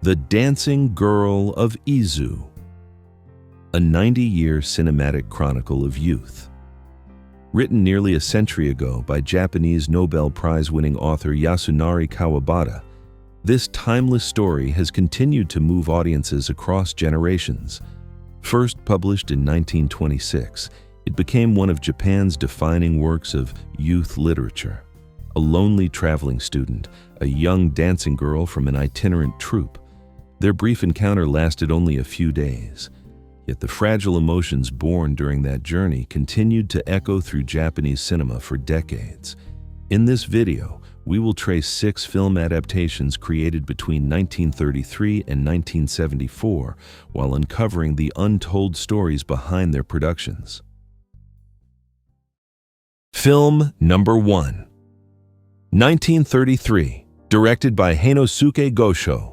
The Dancing Girl of Izu, a 90-year cinematic chronicle of youth. Written nearly a century ago by Japanese Nobel Prize-winning author Yasunari Kawabata, this timeless story has continued to move audiences across generations. First published in 1926, it became one of Japan's defining works of youth literature. A lonely traveling student, a young dancing girl from an itinerant troupe. Their brief encounter lasted only a few days, yet the fragile emotions born during that journey continued to echo through Japanese cinema for decades. In this video, we will trace 6 film adaptations created between 1933 and 1974 while uncovering the untold stories behind their productions. Film number 1. 1933, directed by Hainosuke Gosho.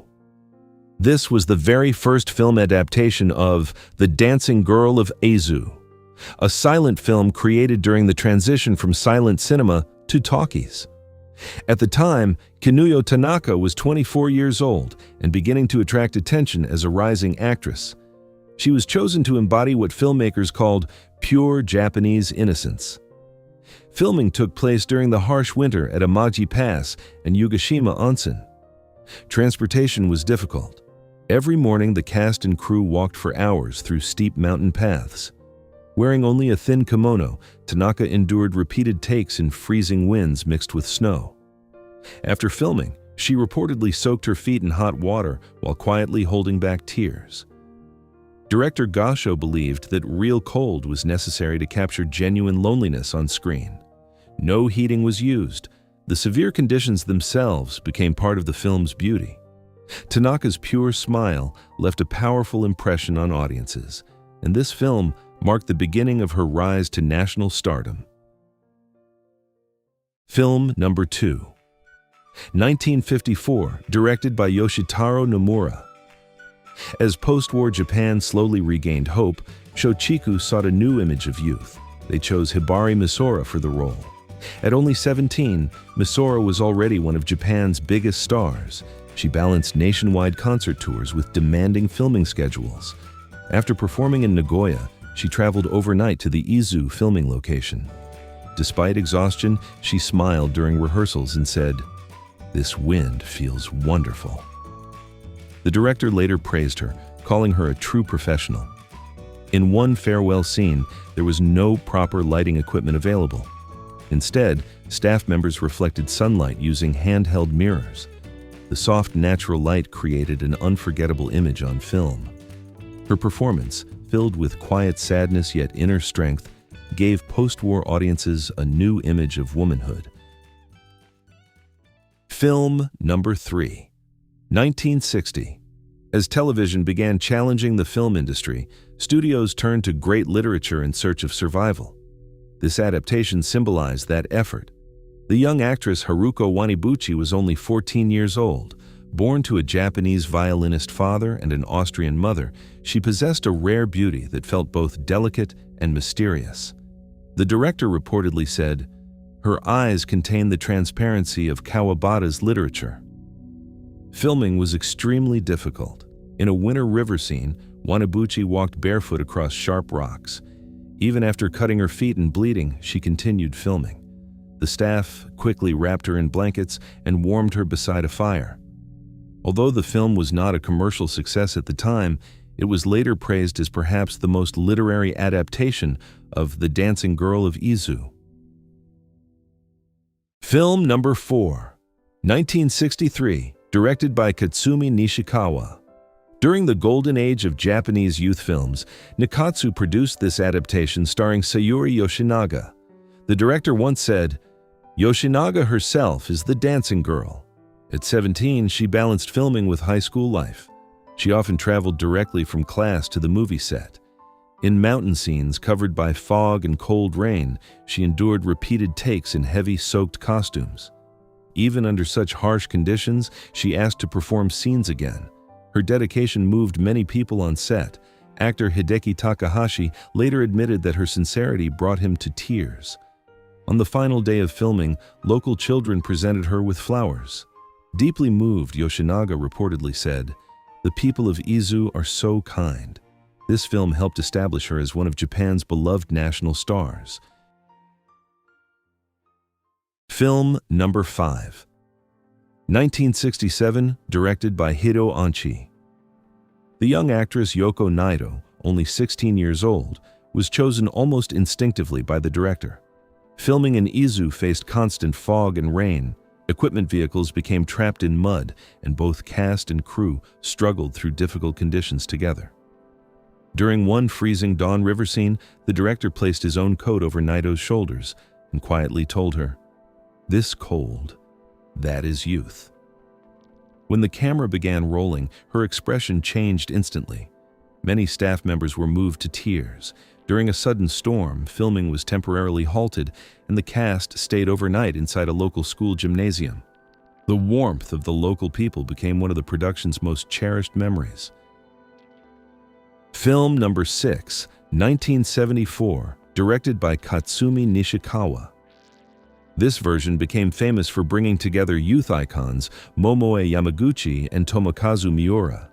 This was the very first film adaptation of The Dancing Girl of Izu, a silent film created during the transition from silent cinema to talkies. At the time, Kinuyo Tanaka was 24 years old and beginning to attract attention as a rising actress. She was chosen to embody what filmmakers called pure Japanese innocence. Filming took place during the harsh winter at Amaji Pass and Yugashima Onsen. Transportation was difficult. Every morning, the cast and crew walked for hours through steep mountain paths. Wearing only a thin kimono, Tanaka endured repeated takes in freezing winds mixed with snow. After filming, she reportedly soaked her feet in hot water while quietly holding back tears. Director Gosho believed that real cold was necessary to capture genuine loneliness on screen. No heating was used. The severe conditions themselves became part of the film's beauty. Tanaka's pure smile left a powerful impression on audiences, and this film marked the beginning of her rise to national stardom. Film number 2. 1954, directed by Yoshitaro Nomura. As post-war Japan slowly regained hope, Shochiku sought a new image of youth. They chose Hibari Misora for the role. At only 17, Misora was already one of Japan's biggest stars. She balanced nationwide concert tours with demanding filming schedules. After performing in Nagoya, she traveled overnight to the Izu filming location. Despite exhaustion, she smiled during rehearsals and said, "This wind feels wonderful." The director later praised her, calling her a true professional. In one farewell scene, there was no proper lighting equipment available. Instead, staff members reflected sunlight using handheld mirrors. The soft, natural light created an unforgettable image on film. Her performance, filled with quiet sadness yet inner strength, gave post-war audiences a new image of womanhood. Film number 3. 1960. As television began challenging the film industry, studios turned to great literature in search of survival. This adaptation symbolized that effort. The young actress Haruko Wanibuchi was only 14 years old. Born to a Japanese violinist father and an Austrian mother, she possessed a rare beauty that felt both delicate and mysterious. The director reportedly said, "Her eyes contained the transparency of Kawabata's literature." Filming was extremely difficult. In a winter river scene, Wanibuchi walked barefoot across sharp rocks. Even after cutting her feet and bleeding, she continued filming. The staff quickly wrapped her in blankets and warmed her beside a fire. Although the film was not a commercial success at the time, it was later praised as perhaps the most literary adaptation of The Dancing Girl of Izu. Film number 4. 1963, directed by Katsumi Nishikawa. During the golden age of Japanese youth films, Nikatsu produced this adaptation starring Sayuri Yoshinaga. The director once said, "Yoshinaga herself is the dancing girl." At 17, she balanced filming with high school life. She often traveled directly from class to the movie set. In mountain scenes covered by fog and cold rain, she endured repeated takes in heavy, soaked costumes. Even under such harsh conditions, she asked to perform scenes again. Her dedication moved many people on set. Actor Hideki Takahashi later admitted that her sincerity brought him to tears. On the final day of filming, local children presented her with flowers. Deeply moved, Yoshinaga reportedly said, The people of Izu are so kind. This film helped establish her as one of Japan's beloved national stars. Film number 5. 1967, directed by Hiro Onchi. The young actress Yoko Naito, only 16 years old, was chosen almost instinctively by the director. Filming in Izu faced constant fog and rain. Equipment vehicles became trapped in mud, and both cast and crew struggled through difficult conditions together. During one freezing dawn river scene, the director placed his own coat over Naito's shoulders and quietly told her, "This cold, that is youth." When the camera began rolling, her expression changed instantly. Many staff members were moved to tears. During a sudden storm, filming was temporarily halted, and the cast stayed overnight inside a local school gymnasium. The warmth of the local people became one of the production's most cherished memories. Film number 6, 1974, directed by Katsumi Nishikawa. This version became famous for bringing together youth icons Momoe Yamaguchi and Tomokazu Miura.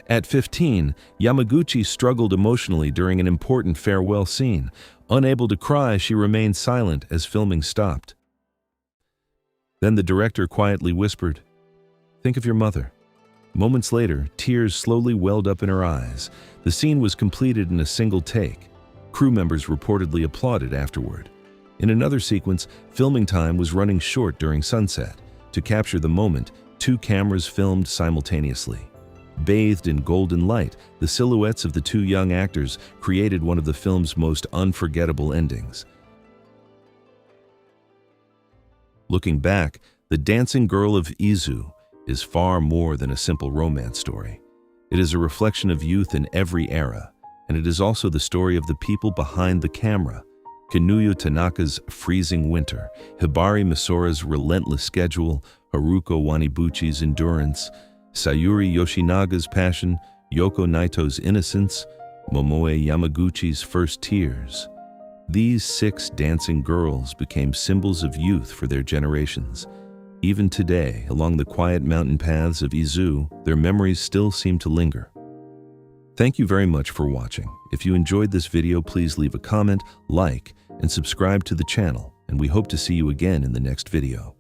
At 15, Yamaguchi struggled emotionally during an important farewell scene. Unable to cry, she remained silent as filming stopped. Then the director quietly whispered, "Think of your mother." Moments later, tears slowly welled up in her eyes. The scene was completed in a single take. Crew members reportedly applauded afterward. In another sequence, filming time was running short during sunset. To capture the moment, 2 cameras filmed simultaneously. Bathed in golden light, the silhouettes of the 2 young actors created one of the film's most unforgettable endings. Looking back, The Dancing Girl of Izu is far more than a simple romance story. It is a reflection of youth in every era, and it is also the story of the people behind the camera. Kinuyo Tanaka's freezing winter, Hibari Misura's relentless schedule, Haruko Wanibuchi's endurance, Sayuri Yoshinaga's passion, Yoko Naito's innocence, Momoe Yamaguchi's first tears. These 6 dancing girls became symbols of youth for their generations. Even today, along the quiet mountain paths of Izu, their memories still seem to linger. Thank you very much for watching. If you enjoyed this video, please leave a comment, like, and subscribe to the channel, and we hope to see you again in the next video.